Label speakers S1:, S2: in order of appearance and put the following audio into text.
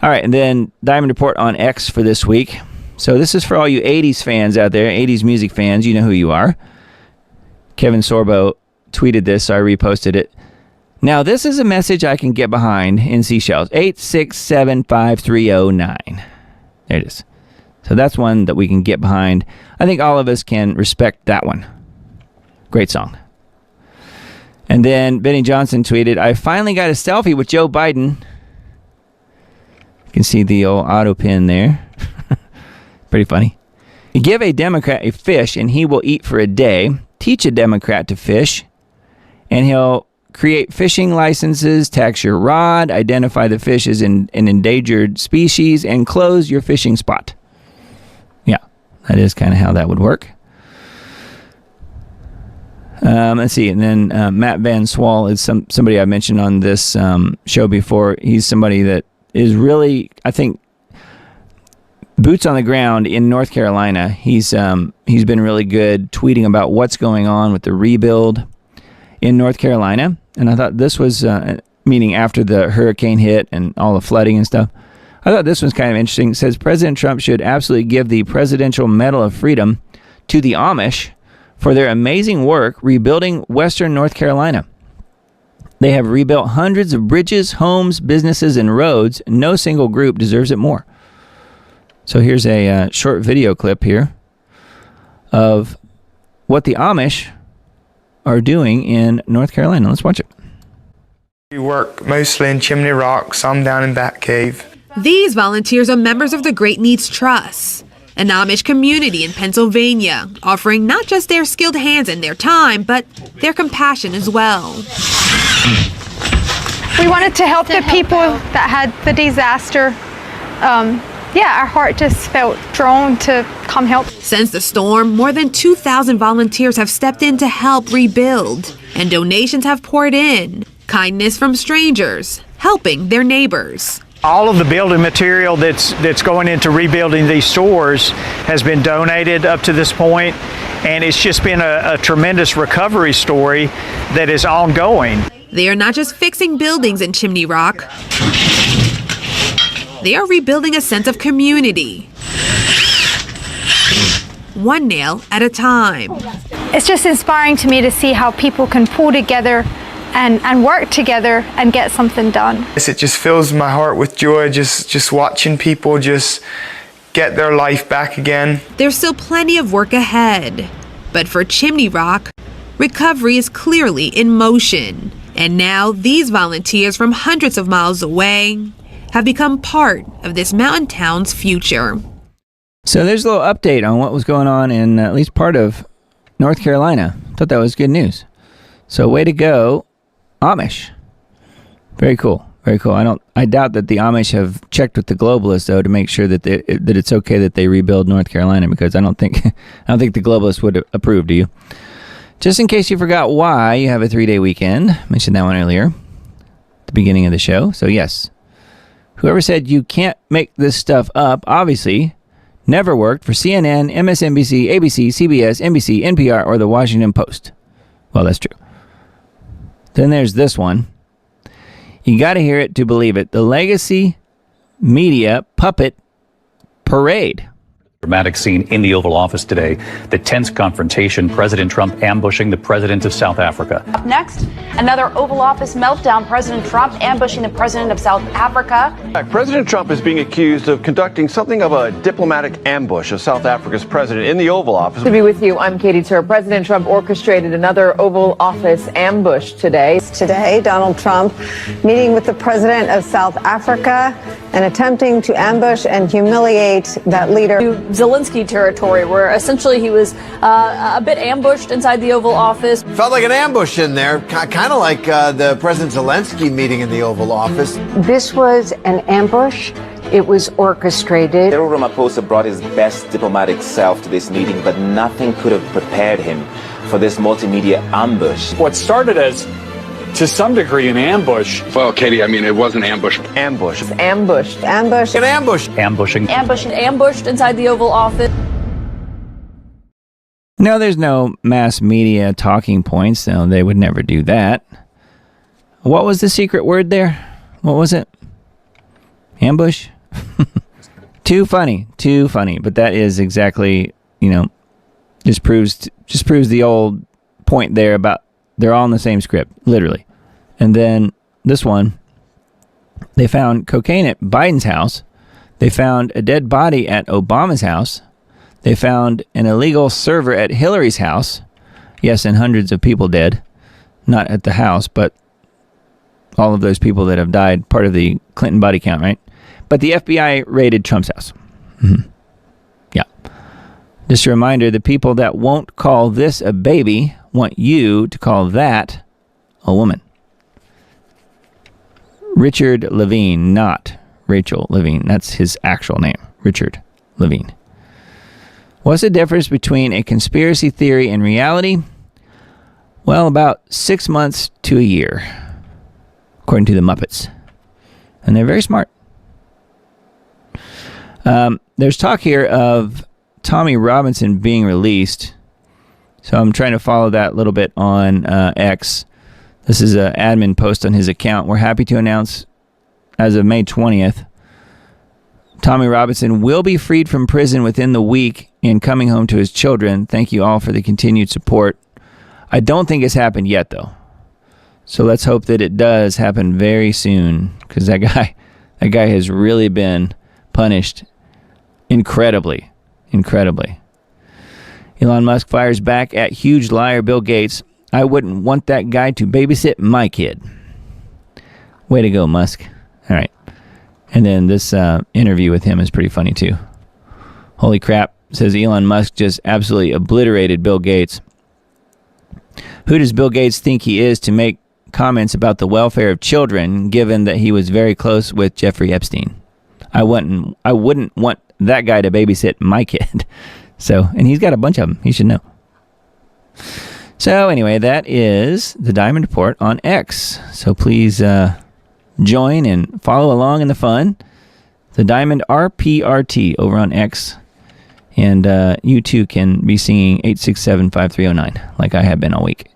S1: All right, and then Diamond Report on X for this week. So this is for all you 80s fans out there, 80s music fans. You know who you are. Kevin Sorbo tweeted this, so I reposted it. Now, this is a message I can get behind in Seashells. 8675309. There it is. So that's one that we can get behind. I think all of us can respect that one. Great song. And then Benny Johnson tweeted, I finally got a selfie with Joe Biden. You can see the old auto pin there. Pretty funny. You give a Democrat a fish and he will eat for a day. Teach a Democrat to fish and he'll create fishing licenses, tax your rod, identify the fish as an endangered species, and close your fishing spot. Yeah, that is kind of how that would work. Let's see. And then Matt Van Swal is somebody I mentioned on this show before. He's somebody that is really, I think, boots on the ground in North Carolina. He's been really good tweeting about what's going on with the rebuild in North Carolina. And I thought this was, meaning after the hurricane hit and all the flooding and stuff, I thought this was kind of interesting. It says President Trump should absolutely give the Presidential Medal of Freedom to the Amish for their amazing work rebuilding Western North Carolina. They have rebuilt hundreds of bridges, homes, businesses, and roads. No single group deserves it more. So here's a short video clip here of what the Amish are doing in North Carolina. Let's watch it.
S2: We work mostly in Chimney Rock, some down in Batcave.
S3: These volunteers are members of the Great Needs Trust, an Amish community in Pennsylvania, offering not just their skilled hands and their time, but their compassion as well.
S4: We wanted to help the people that had the disaster. Our heart just felt drawn to come help.
S3: Since the storm, more than 2,000 volunteers have stepped in to help rebuild, and donations have poured in. Kindness from strangers, helping their neighbors.
S5: All of the building material that's going into rebuilding these stores has been donated up to this point, and it's just been a tremendous recovery story that is ongoing.
S3: They are not just fixing buildings in Chimney Rock. They are rebuilding a sense of community. One nail at a time.
S4: It's just inspiring to me to see how people can pull together and work together and get something done.
S2: It just fills my heart with joy, just watching people just get their life back again.
S3: There's still plenty of work ahead. But for Chimney Rock, recovery is clearly in motion. And now these volunteers from hundreds of miles away have become part of this mountain town's future.
S1: So there's a little update on what was going on in at least part of North Carolina. Thought that was good news. So way to go, Amish. Very cool. Very cool. I doubt that the Amish have checked with the globalists though to make sure that that it's okay that they rebuild North Carolina, because I don't think the globalists would approve. Do you? Just in case you forgot why you have a 3-day weekend, I mentioned that one earlier at the beginning of the show. So yes, whoever said you can't make this stuff up obviously never worked for CNN, MSNBC, ABC, CBS, NBC, NPR, or the Washington Post. Well, that's true. Then there's this one. You got to hear it to believe it. The legacy media puppet parade.
S6: Dramatic scene in the Oval Office today. The tense confrontation, President Trump ambushing the president of South Africa.
S7: Up next, another Oval Office meltdown. President Trump ambushing the president of South Africa.
S8: President Trump is being accused of conducting something of a diplomatic ambush of South Africa's president in the Oval Office.
S9: To be with you, I'm Katie Tur. President Trump orchestrated another Oval Office ambush today.
S10: Today, Donald Trump meeting with the president of South Africa and attempting to ambush and humiliate that leader.
S7: Zelensky territory, where essentially he was a bit ambushed inside the Oval Office.
S11: Felt like an ambush in there, kind of like the President Zelensky meeting in the Oval Office.
S12: This was an ambush. It was orchestrated.
S13: Cyril Ramaphosa brought his best diplomatic self to this meeting, but nothing could have prepared him for this multimedia ambush.
S14: What started as, to some degree, an ambush.
S15: Well, Katie, I mean, it was an ambush.
S8: Ambush.
S10: Ambushed. Ambush.
S11: An ambush.
S6: Ambushing.
S7: Ambushed inside the Oval Office.
S1: No, there's no mass media talking points. No, they would never do that. What was the secret word there? What was it? Ambush? Too funny. But that is exactly, just proves the old point there about they're all in the same script, literally. And then this one, they found cocaine at Biden's house. They found a dead body at Obama's house. They found an illegal server at Hillary's house. Yes, and hundreds of people dead. Not at the house, but all of those people that have died, part of the Clinton body count, right? But the FBI raided Trump's house. Mm-hmm. Yeah. Just a reminder, the people that won't call this a baby want you to call that a woman. Richard Levine, not Rachel Levine. That's his actual name, Richard Levine. What's the difference between a conspiracy theory and reality? Well, about 6 months to a year, according to the Muppets. And they're very smart. There's talk here of Tommy Robinson being released. So I'm trying to follow that a little bit on X. This is an admin post on his account. We're happy to announce, as of May 20th, Tommy Robinson will be freed from prison within the week and coming home to his children. Thank you all for the continued support. I don't think it's happened yet, though. So let's hope that it does happen very soon, because that guy has really been punished incredibly. Elon Musk fires back at huge liar Bill Gates. I wouldn't want that guy to babysit my kid. Way to go, Musk. All right. And then this interview with him is pretty funny, too. Holy crap, says Elon Musk just absolutely obliterated Bill Gates. Who does Bill Gates think he is to make comments about the welfare of children, given that he was very close with Jeffrey Epstein? I wouldn't want that guy to babysit my kid. So, and he's got a bunch of them. He should know. So anyway, that is the Diamond Report on X. So please join and follow along in the fun. The Diamond RPRT over on X. And you too can be singing 867-5309 like I have been all week.